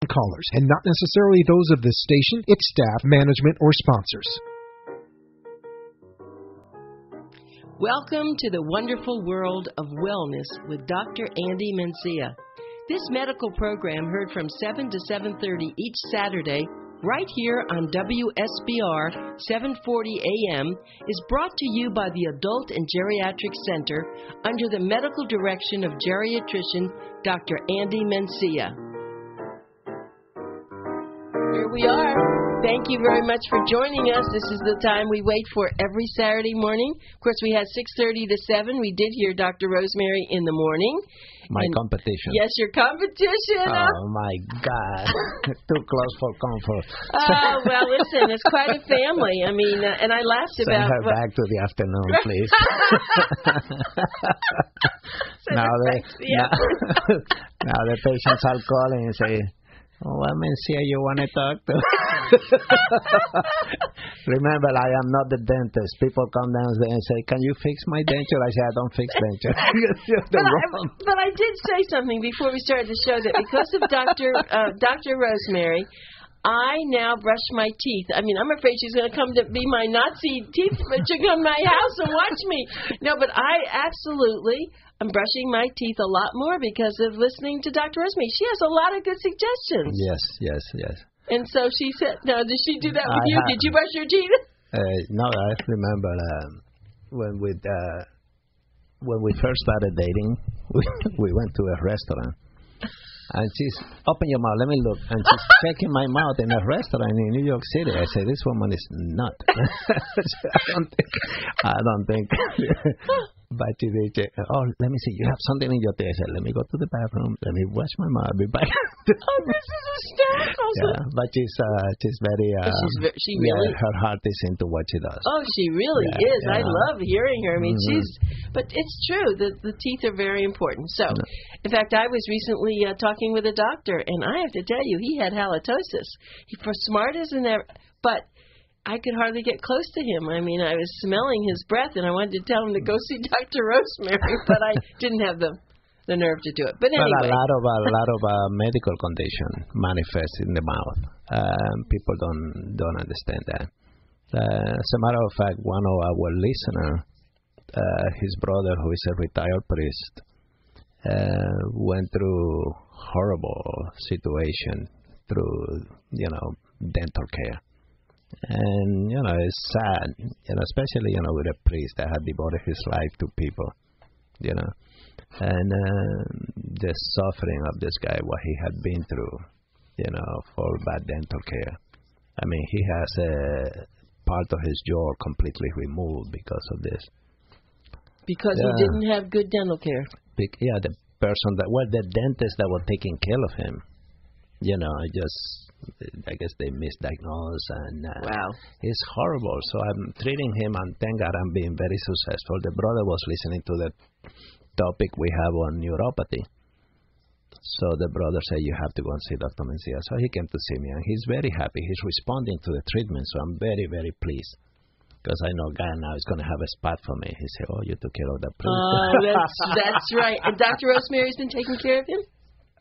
callers, and not necessarily those of this station, its staff, management, or sponsors. Welcome to the wonderful world of wellness with Dr. Andy Mencia. This medical program heard from 7 to 7:30 each Saturday right here on WSBR 740 AM is brought to you by the Adult and Geriatric Center under the medical direction of geriatrician Dr. Andy Mencia. Here we are. Thank you very much for joining us. This is the time we wait for every Saturday morning. Of course, we had 6:30 to 7. We did hear Dr. Rosemary in the morning. My competition. Yes, your competition. Oh, my God. Too close for comfort. Oh, well, listen, it's quite a family. I mean, and I laughed about... Send her back to the afternoon, please. now the patients are calling and say, what Mencia you want to talk to? Remember, I am not the dentist. People come down there and say, can you fix my denture? I say, I don't fix denture. But I did say something before we started the show that because of Dr. Rosemary, I now brush my teeth. I mean, I'm afraid she's going to come to be my Nazi teeth, but she'll come to my house and watch me. No, but I'm brushing my teeth a lot more because of listening to Dr. Rosemary. She has a lot of good suggestions. Yes. And so she said, now, did she do that with you? Did you brush your teeth? No, I remember when we first started dating, we went to a restaurant. And she's, open your mouth, let me look. And she's checking my mouth in a restaurant in New York City. I say, this woman is nut. I don't think. But she did, let me see, you have something in your teeth. I said, let me go to the bathroom, let me wash my mouth, I'll be back. This is hysterical. Yeah, but she's very, she really, her heart is into what she does. Oh, she really is. Yeah. I love hearing her. I mean, but it's true that the teeth are very important. So, in fact, I was recently talking with a doctor, and I have to tell you, he had halitosis. For smart as an ever, but I could hardly get close to him. I mean, I was smelling his breath, and I wanted to tell him to go see Dr. Rosemary, but I didn't have the nerve to do it. But anyway, a lot of medical condition manifest in the mouth. People don't understand that. As a matter of fact, one of our listeners, his brother, who is a retired priest, went through horrible situation through dental care. And, it's sad, especially, with a priest that had devoted his life to people, and the suffering of this guy, what he had been through, for bad dental care. I mean, he has a part of his jaw completely removed because of this. Because he didn't have good dental care. The dentist that was taking care of him, I guess they misdiagnosed, and it's horrible. So I'm treating him, and thank God I'm being very successful. The brother was listening to the topic we have on neuropathy. So the brother said, you have to go and see Dr. Mencia. So he came to see me, and he's very happy. He's responding to the treatment, so I'm very, very pleased. Because I know guy now is going to have a spot for me. He said, you took care of that priest. Oh, that's right. And Dr. Rosemary's been taking care of him?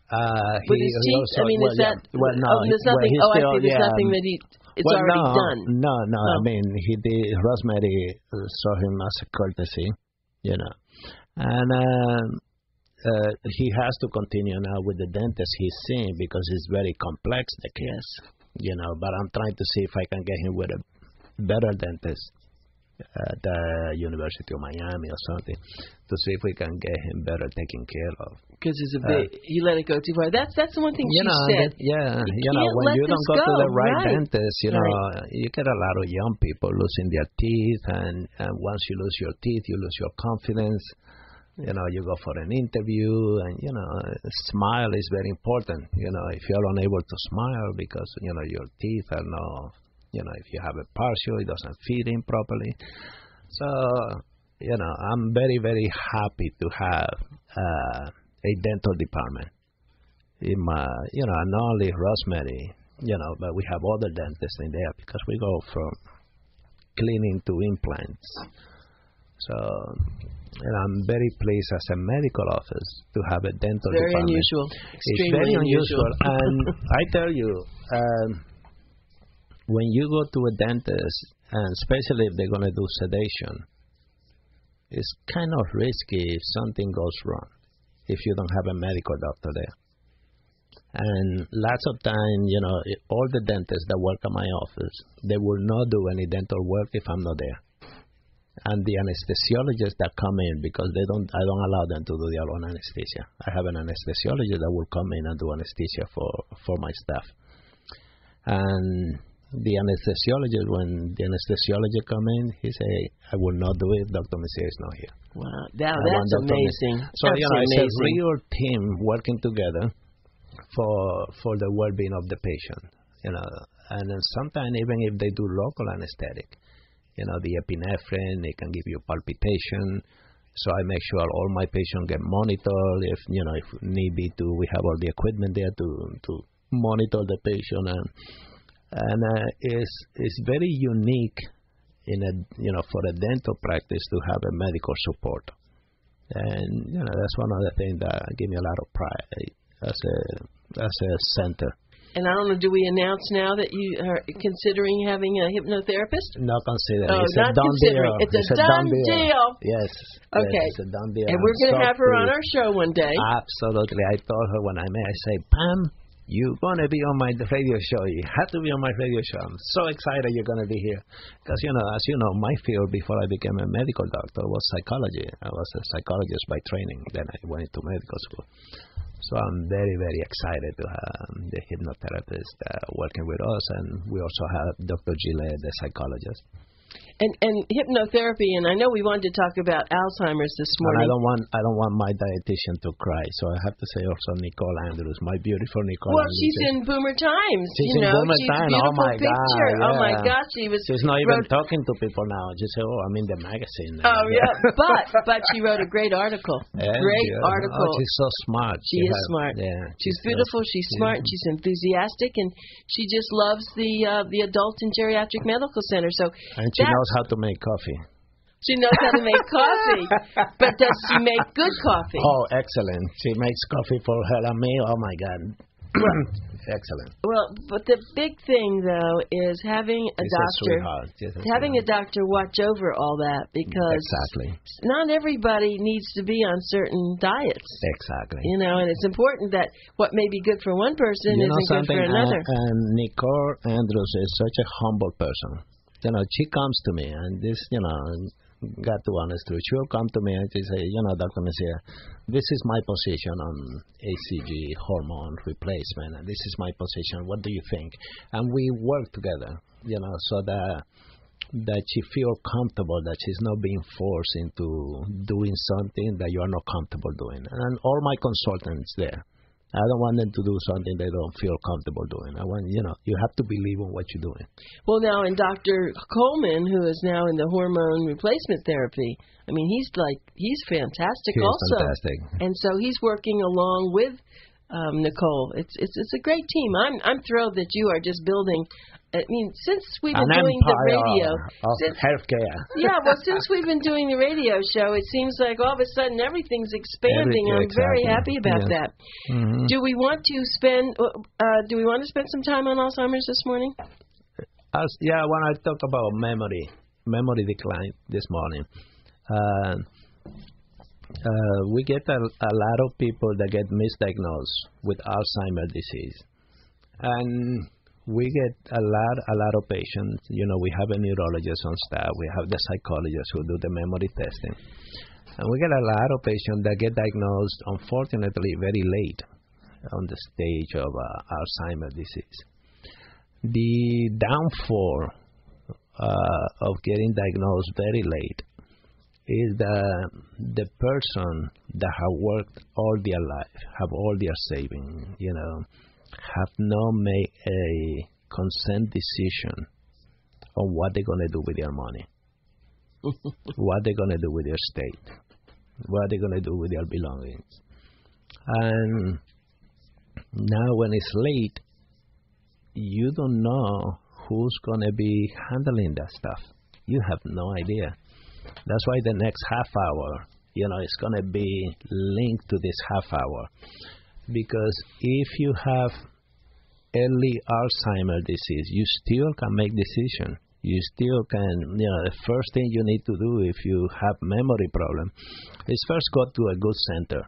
With his teeth? Also, there's nothing. There's nothing that it's already done. No. I mean, he did. Rosemary saw him as a courtesy, and he has to continue now with the dentist he's seeing because it's very complex, the case. But I'm trying to see if I can get him with a better dentist at the University of Miami or something, to see if we can get him better taken care of. Because he let it go too far. That's the one thing she said. When you don't go to the right dentist, you get a lot of young people losing their teeth, and once you lose your teeth, you lose your confidence. You go for an interview, and smile is very important. If you're unable to smile because your teeth are not. If you have a partial, it doesn't fit in properly. So, I'm very, very happy to have a dental department. In my, not only Rosemary, but we have other dentists in there because we go from cleaning to implants. So, And I'm very pleased as a medical office to have a dental very department. Unusual. It's very unusual. And I tell you, when you go to a dentist, and especially if they're going to do sedation, it's kind of risky if something goes wrong, if you don't have a medical doctor there. And lots of time, all the dentists that work at my office, they will not do any dental work if I'm not there. And the anesthesiologists that come in, because I don't allow them to do their own anesthesia. I have an anesthesiologist that will come in and do anesthesia for my staff. And the anesthesiologist, when the anesthesiologist come in, he say, I will not do it if Dr. Mencia is not here. Wow, that's amazing. So, that's it's amazing. a real team working together for the well-being of the patient, And then sometimes even if they do local anesthetic, the epinephrine, it can give you palpitation. So I make sure all my patients get monitored. If need be to, we have all the equipment there to monitor the patient. And it's very unique for a dental practice to have a medical support. And that's one of the things that give me a lot of pride as a center. And I don't know, do we announce now that you are considering having a hypnotherapist? Not considering. Oh, it's not a done considering. deal. It's a done deal. Yes. Okay. Yes, it's a done deal. And we're going to have her on our show one day. Absolutely. I told her when I met, I say, Pam, you're going to be on my radio show. You have to be on my radio show. I'm so excited you're going to be here. Because, as you know, my field before I became a medical doctor was psychology. I was a psychologist by training. Then I went to medical school. So I'm very, very excited to have the hypnotherapist working with us. And we also have Dr. Gillette, the psychologist. And hypnotherapy, and I know we wanted to talk about Alzheimer's this morning. And I don't want my dietitian to cry, so I have to say also Nicole Andrews, my beautiful Nicole Well, Andrews. she's in Boomer Times. She's in Boomer Times. Beautiful Oh my picture. God! Yeah. Oh my gosh, She's not even talking to people now. She said, "Oh, I'm in the magazine." Now. Oh yeah, but she wrote a great article. Great article. Oh, she's so smart. She is smart. Yeah, she's beautiful. She's smart. She's enthusiastic, and she just loves the adult and geriatric medical center. So and she knows how to make coffee. She knows how to make coffee, but does she make good coffee? Oh, excellent. She makes coffee for her and me. Oh, my God. Excellent. Well, but the big thing, though, is having a doctor watch over all that, because not everybody needs to be on certain diets. Exactly. And it's important that what may be good for one person isn't good for another. And Nicole Andrews is such a humble person. She comes to me, and this, got to honest truth. She'll come to me and she say, Dr. Mencia, this is my position on ACG hormone replacement, and this is my position. What do you think? And we work together, so that she feel comfortable, that she's not being forced into doing something that you are not comfortable doing. And all my consultants there, I don't want them to do something they don't feel comfortable doing. I want, you have to believe in what you're doing. Well, now, and Dr. Coleman, who is now in the hormone replacement therapy, I mean, he's fantastic also. Fantastic. And so he's working along with Nicole. It's a great team. I'm thrilled that you are just building. I mean, since we've been doing the radio, healthcare. Yeah, well, since we've been doing the radio show, it seems like all of a sudden everything's expanding. I'm very happy about that. Mm-hmm. Do we want to spend some time on Alzheimer's this morning? Yeah, when I talk about memory decline this morning, we get a lot of people that get misdiagnosed with Alzheimer's disease, and we get a lot of patients. We have a neurologist on staff. We have the psychologists who do the memory testing. And we get a lot of patients that get diagnosed, unfortunately, very late on the stage of Alzheimer's disease. The downfall of getting diagnosed very late is the person that have worked all their life, have all their savings, have not made a consent decision on what they're going to do with their money, what they're going to do with their estate, what they're going to do with their belongings. And now when it's late, you don't know who's going to be handling that stuff. You have no idea. That's why the next half hour It's going to be linked to this half hour. Because if you have early Alzheimer's disease, you still can make decisions. You still can, the first thing you need to do if you have memory problem is first go to a good center,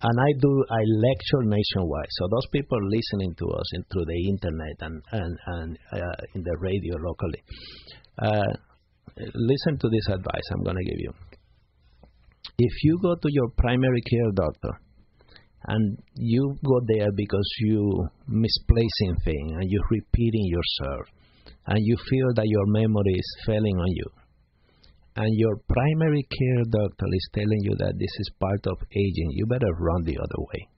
and I lecture nationwide. So those people listening to us through the internet and in the radio locally, listen to this advice I'm going to give you. If you go to your primary care doctor and you go there because you misplacing things and you're repeating yourself and you feel that your memory is failing on you, and your primary care doctor is telling you that this is part of aging, you better run the other way.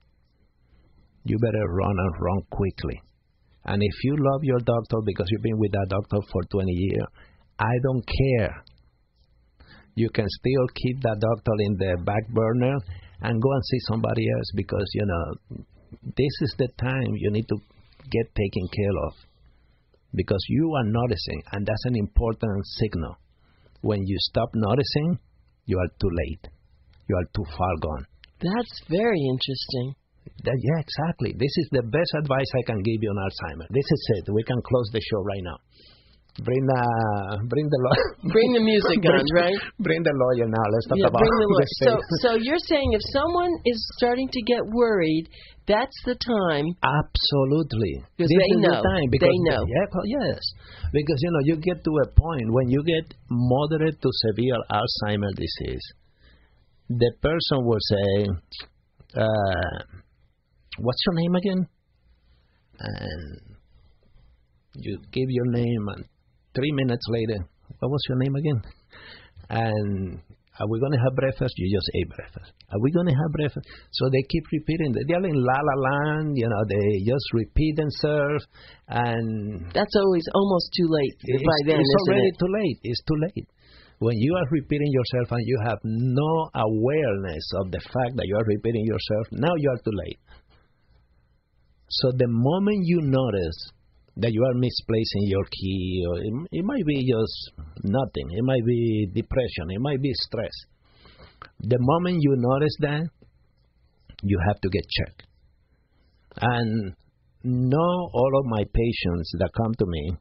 You better run and run quickly. And if you love your doctor because you've been with that doctor for 20 years, I don't care. You can still keep that doctor in the back burner and go and see somebody else because, this is the time you need to get taken care of because you are noticing, and that's an important signal. When you stop noticing, you are too late. You are too far gone. That's very interesting. Yeah, exactly. This is the best advice I can give you on Alzheimer's. This is it. We can close the show right now. Bring the lawyer. Bring the music on, right? Bring the lawyer now. Let's talk about bring the lawyer. this. So you're saying if someone is starting to get worried, that's the time. Absolutely. Because they know. They know. Yes. Because, you get to a point when you get moderate to severe Alzheimer's disease, the person will say, what's your name again? And you give your name, and 3 minutes later, what was your name again? And are we going to have breakfast? You just ate breakfast. Are we going to have breakfast? So they keep repeating. They're in la-la land, they just repeat themselves. And that's always almost too late by then, it's already it? too late. It's too late. When you are repeating yourself and you have no awareness of the fact that you are repeating yourself, now you are too late. So the moment you notice that you are misplacing your key, or it might be just nothing. It might be depression. It might be stress. The moment you notice that, you have to get checked. And not all of my patients that come to me,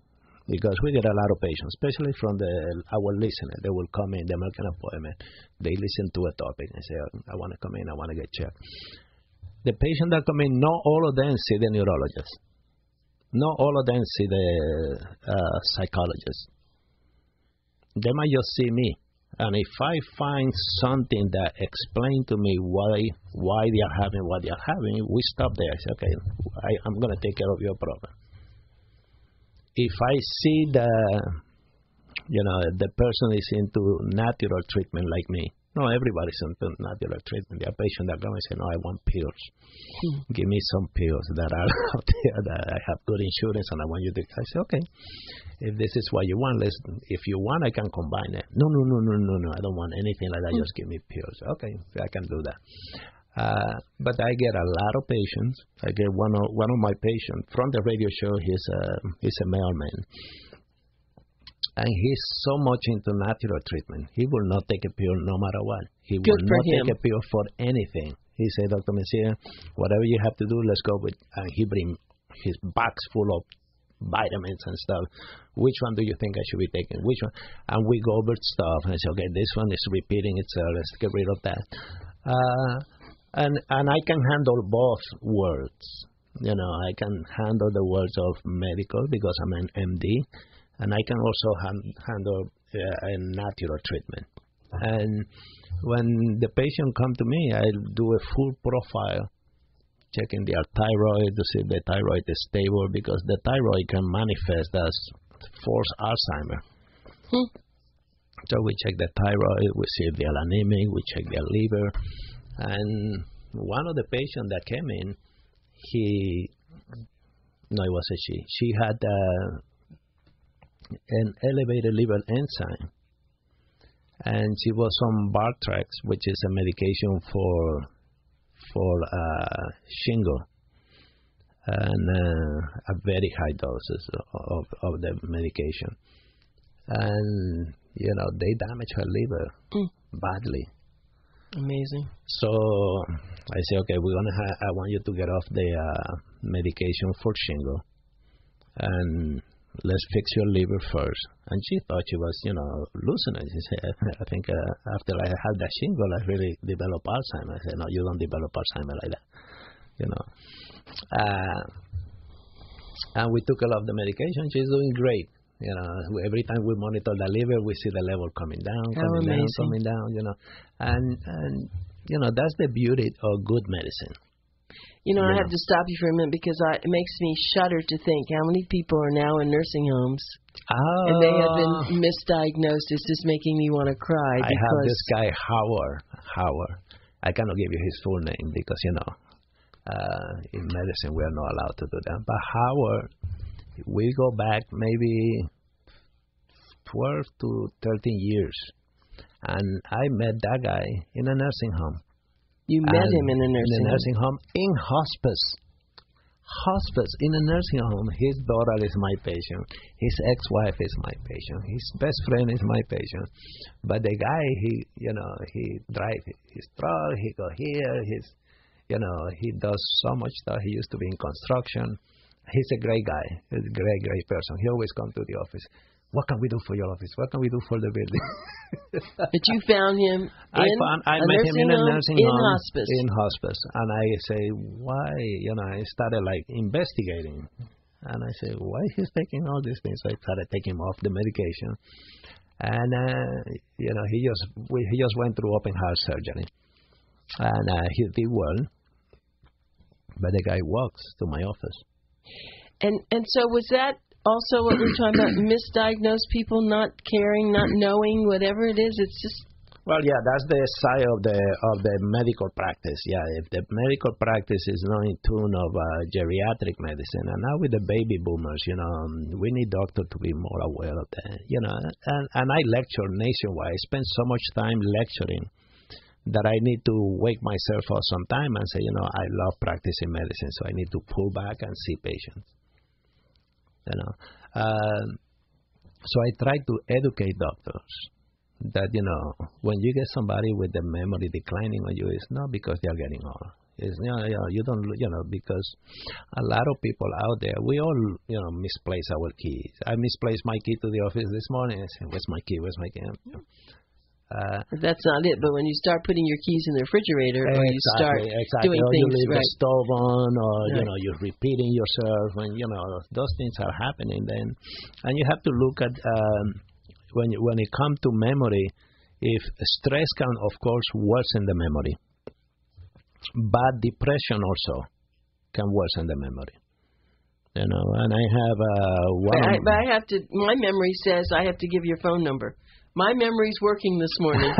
because we get a lot of patients, especially from our listeners. They will come in, they make an appointment. They listen to a topic and say, I want to come in, I want to get checked. The patients that come in, not all of them see the neurologist. Not all of them see the psychologist. They might just see me. And if I find something that explains to me why they are having what they are having, we stop there. I say, okay, I'm going to take care of your problem. If I see the person is into natural treatment like me, no, everybody's into natural treatment. There are patients that come and say, no, I want pills. Give me some pills that are out there that I have good insurance and I want you to. I say, okay, if this is what you want, if you want, I can combine it. No, I don't want anything like that. Just give me pills. Okay, I can do that. But I get a lot of patients. I get one of my patients from the radio show. He's a mailman. And he's so much into natural treatment. He will not take a pill no matter what. He will not take a pill for anything. He said, Dr. Mencia, whatever you have to do, let's go with. And he bring his box full of vitamins and stuff. Which one do you think I should be taking? Which one? And we go over stuff and say, okay, this one is repeating itself. Let's get rid of that. And I can handle both words. I can handle the words of medical because I'm an MD. And I can also handle a natural treatment. And when the patient come to me, I do a full profile, checking their thyroid to see if the thyroid is stable, because the thyroid can manifest as forced Alzheimer. So we check the thyroid, we see if they are anemic, we check their liver. And one of the patients that came in, it was a she. She had an elevated liver enzyme, and she was on Bartrax, which is a medication for shingle, and a very high doses of the medication. and they damage her liver badly. Amazing. So I say, okay, I want you to get off the medication for shingle, and let's fix your liver first. And she thought she was, losing it. She said, I think after I had that shingle, I really developed Alzheimer's. I said, no, you don't develop Alzheimer's like that, And we took her off the medication. She's doing great. Every time we monitor the liver, we see the level coming down, coming down. And that's the beauty of good medicine. I have to stop you for a minute because it makes me shudder to think how many people are now in nursing homes. Oh. And they have been misdiagnosed. It's just making me want to cry. I have this guy, Howard. I cannot give you his full name because, in medicine we are not allowed to do that. But Howard, we go back maybe 12 to 13 years. And I met that guy in a nursing home. You met him in a nursing home in hospice. In a nursing home. His daughter is my patient. His ex-wife is my patient. His best friend is my patient. But the guy, he drives his truck. He go here. He does so much stuff. He used to be in construction. He's a great guy. He's a great person. He always comes to the office. What can we do for your office? What can we do for the building? But you found him I met him in a nursing home. In hospice. And I say, why? I started investigating. And I said, why he's taking all these things? So I started taking him off the medication. And, he just went through open heart surgery. And he did well. But the guy walks to my office. And so was that also what we're talking about, misdiagnosed people not caring, not knowing, whatever it is? It's just... Well, yeah, that's the side of the medical practice. Yeah, if the medical practice is not in tune of geriatric medicine, and now with the baby boomers, we need doctors to be more aware of that. And I lecture nationwide. I spend so much time lecturing that I need to wake myself up sometime and say, I love practicing medicine, so I need to pull back and see patients. So I try to educate doctors that, when you get somebody with the memory declining on you, it's not because they are getting old. It's, you don't, because a lot of people out there, we all, misplace our keys. I misplaced my key to the office this morning. I said, where's my key? That's not it, but when you start putting your keys in the refrigerator, or you start doing or things, you leave the stove on, or right. You're repeating yourself, and those things are happening then, and you have to look at when it comes to memory, if stress can of course worsen the memory, but depression also can worsen the memory. And I have But I have to. My memory says I have to give your phone number. My memory's working this morning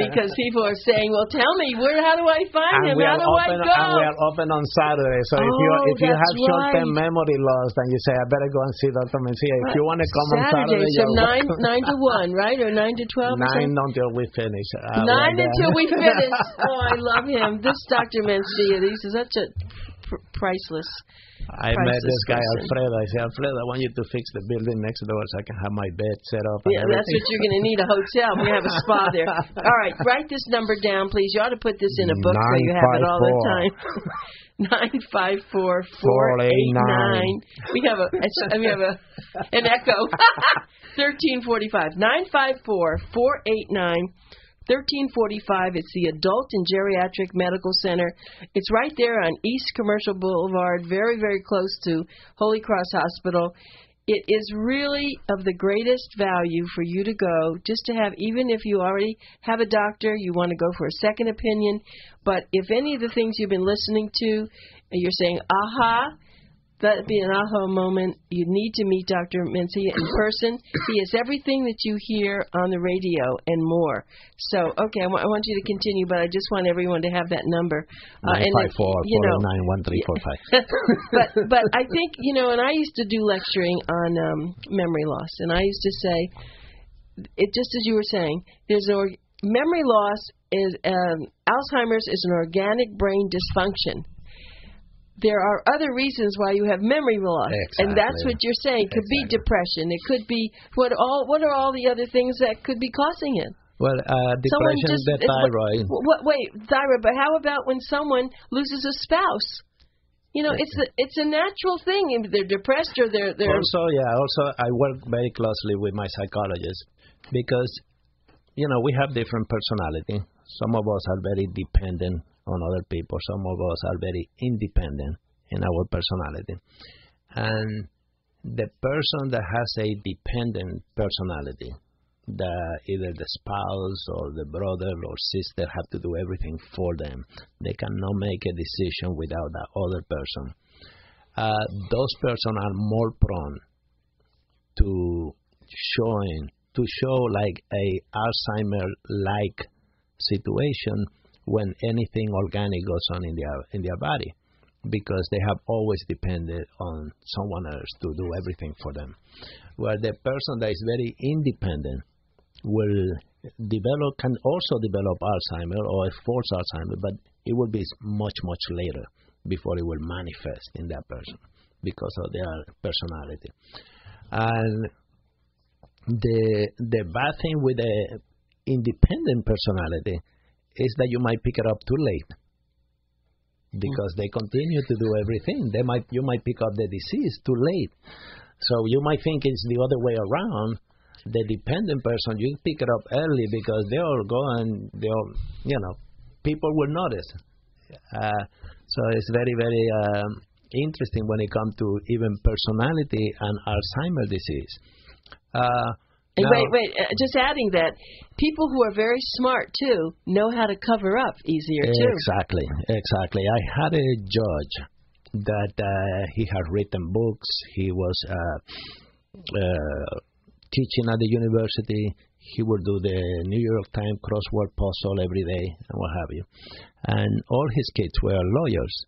because people are saying, "Well, tell me, how do I find him? How do I go?" And we are open on Saturday, so if you have short-term memory loss, then you say, "I better go and see Dr. Mencia." If you want to come on Saturday, from 9 to 1, right, or 9 to 12. 9 until we finish. 9 until we finish. Oh, I love him. This Dr. Mencia, he's such a priceless. I met this guy, Alfredo. I said, Alfredo, I want you to fix the building next door so I can have my bed set up. Yeah, that's what you're going to need, a hotel. We have a spa there. All right, write this number down, please. You ought to put this in a book so you have it all the time. 954-489. We have an echo. 1345. 954-489. 1345. It's the Adult and Geriatric Medical Center. It's right there on East Commercial Boulevard, very, very close to Holy Cross Hospital. It is really of the greatest value for you to go, just to have, even if you already have a doctor, you want to go for a second opinion. But if any of the things you've been listening to, you're saying, aha, that'd be an aha moment. You need to meet Dr. Mencia in person. He is everything that you hear on the radio and more. So, okay, I want you to continue, but I just want everyone to have that number. 954-489-1345. But I think, and I used to do lecturing on memory loss, and I used to say, just as you were saying, memory loss is Alzheimer's is an organic brain dysfunction. there are other reasons why you have memory loss, and that's what you're saying. It could be depression. It could be what are all the other things that could be causing it? Well, depression, the thyroid. Wait, thyroid. But how about when someone loses a spouse? You know, it's a natural thing. If they're depressed or they're Also, I work very closely with my psychologist because, you know, we have different personality. Some of us are very dependent on other people. Some of us are very independent in our personality. And the person that has a dependent personality, either the spouse or the brother or sister have to do everything for them. They cannot make a decision without that other person. Those persons are more prone to show like a Alzheimer-like situation when anything organic goes on in their body, because they have always depended on someone else to do everything for them. Where the person that is very independent can also develop Alzheimer or a false Alzheimer, but it will be much later before it will manifest in that person because of their personality. And the bad thing with the independent personality is that you might pick it up too late because they continue to do everything. You might pick up the disease too late. So you might think it's the other way around. The dependent person, you pick it up early because they all go and people will notice. So it's very, very interesting when it comes to even personality and Alzheimer's disease. Wait, just adding that, people who are very smart, too, know how to cover up easier, too. Exactly. I had a judge that he had written books. He was teaching at the university. He would do the New York Times crossword puzzle every day and what have you. And all his kids were lawyers.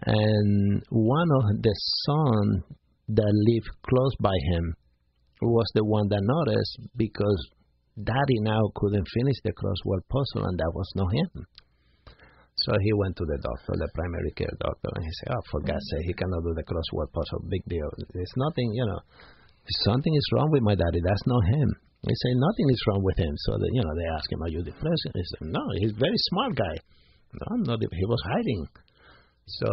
And one of the sons that lived close by him was the one that noticed because Daddy now couldn't finish the crossword puzzle, and that was not him. So he went to the doctor, the primary care doctor, and he said, for God's sake, he cannot do the crossword puzzle. Big deal. There's nothing, something is wrong with my daddy. That's not him. They say nothing is wrong with him. So, they ask him, are you depressed? He said, no, he's a very smart guy. No, I'm not. He was hiding. So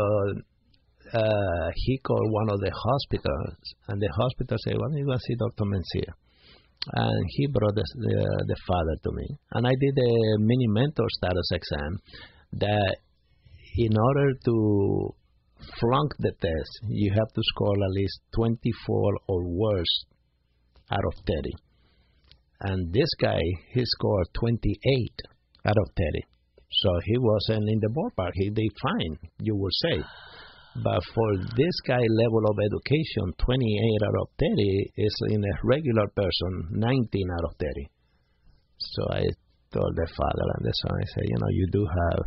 he called one of the hospitals, and the hospital said, well, you go see Dr. Mencia. And he brought the father to me. And I did a mini mentor status exam that in order to flunk the test, you have to score at least 24 or worse out of 30. And this guy, he scored 28 out of 30. So he wasn't in the ballpark. He did fine, you would say. But for this guy level of education, 28 out of 30 is in a regular person, 19 out of 30. So I told the father and the son, I said, you do have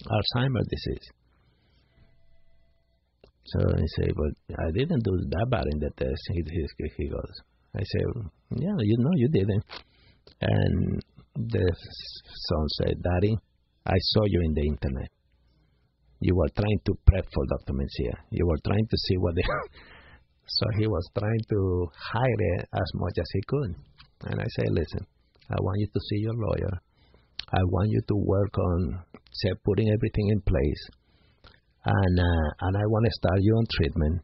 Alzheimer's disease. So he said, but I didn't do that bad in the test. He goes, I said, yeah, you didn't. And the son said, Daddy, I saw you in the internet. You were trying to prep for Dr. Mencia. You were trying to see what they... So he was trying to hide it as much as he could. And I said, listen, I want you to see your lawyer. I want you to work on putting everything in place. And I want to start you on treatment.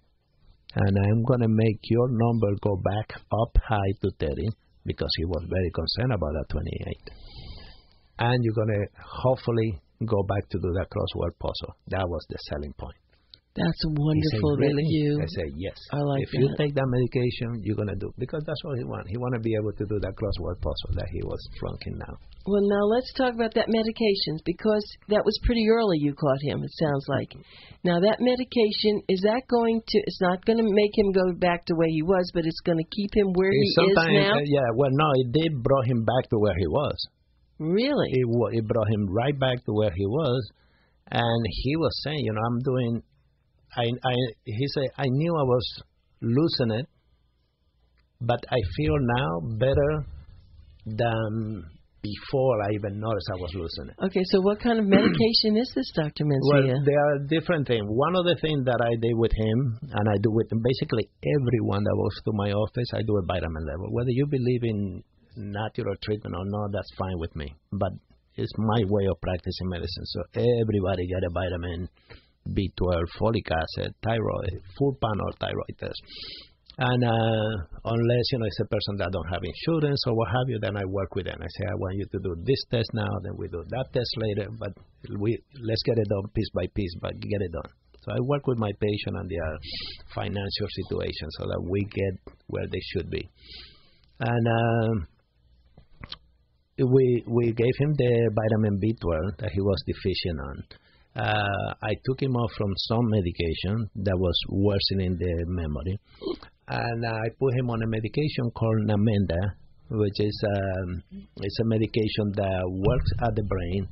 And I'm going to make your number go back up high to 30 because he was very concerned about that 28. And you're going to hopefully go back to do that crossword puzzle. That was the selling point. That's wonderful. He said, really? You... I said, yes. I like if you take that medication, you're going to do, because that's what he wants. He want to be able to do that crossword puzzle that he was flunking now. Well, now let's talk about that medication, because that was pretty early you caught him, it sounds like. Now that medication, is that going to, it's not going to make him go back to where he was, but it's going to keep him where he is now? No, it did brought him back to where he was. Really? It brought him right back to where he was, and he was saying, I'm doing... he said, I knew I was losing it, but I feel now better than before I even noticed I was losing it. Okay, so what kind of medication is this, Dr. Mencia? Well, there are different things. One of the things that I did with him, and I do with basically everyone that goes to my office, I do a vitamin level. Whether you believe in natural treatment or not, that's fine with me. But it's my way of practicing medicine. So everybody get a vitamin, B12, folic acid, thyroid, full panel thyroid test. And unless, it's a person that don't have insurance or what have you, then I work with them. I say, I want you to do this test now, then we do that test later, but let's get it done piece by piece, but get it done. So I work with my patient and their financial situation so that we get where they should be. And we gave him the vitamin B12 that he was deficient on. I took him off from some medication that was worsening the memory. And I put him on a medication called Namenda, which is it's a medication that works at the brain,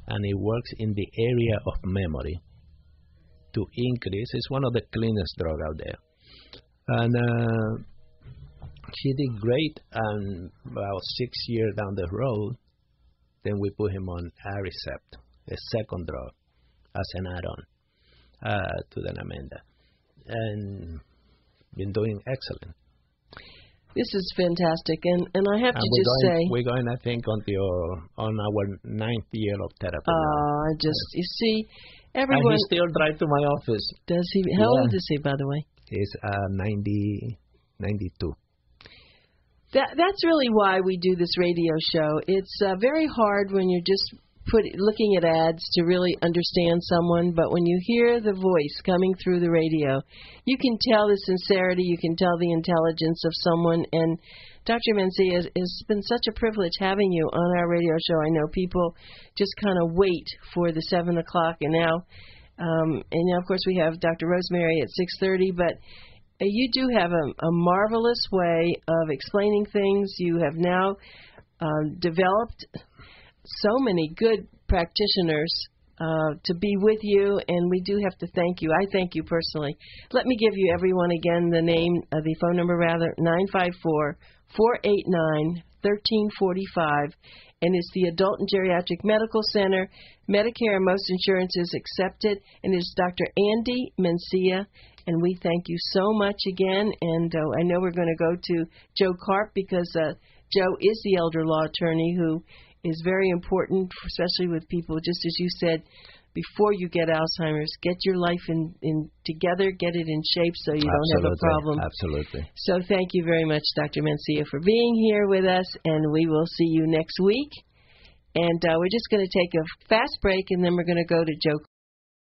and it works in the area of memory to increase. It's one of the cleanest drugs out there. And she did great, and about 6 years down the road, then we put him on Aricept, a second drug, as an add-on to the Namenda. And been doing excellent. This is fantastic, and I have to just say... We're going, I think, on our 9th year of therapy now. You see, everyone... And he still drives to my office. Does he? How old is he, by the way? He's 92. That's really why we do this radio show. It's very hard when you're just looking at ads to really understand someone, but when you hear the voice coming through the radio, you can tell the sincerity, you can tell the intelligence of someone. And Dr. Mencia, it's been such a privilege having you on our radio show. I know people just kind of wait for the 7 o'clock, and now, of course, we have Dr. Rosemary at 6:30, but you do have a marvelous way of explaining things. You have now developed so many good practitioners to be with you, and we do have to thank you. I thank you personally. Let me give you everyone again the phone number, 954-489-1345, and it's the Adult and Geriatric Medical Center. Medicare and most insurance is accepted, and it's Dr. Andy Mencia, and we thank you so much again. And I know we're going to go to Joe Karp because Joe is the elder law attorney who is very important, especially with people, just as you said, before you get Alzheimer's, get your life in together, get it in shape so you don't have a problem. Absolutely. So thank you very much, Dr. Mencia, for being here with us, and we will see you next week. And we're just going to take a fast break, and then we're going to go to Joe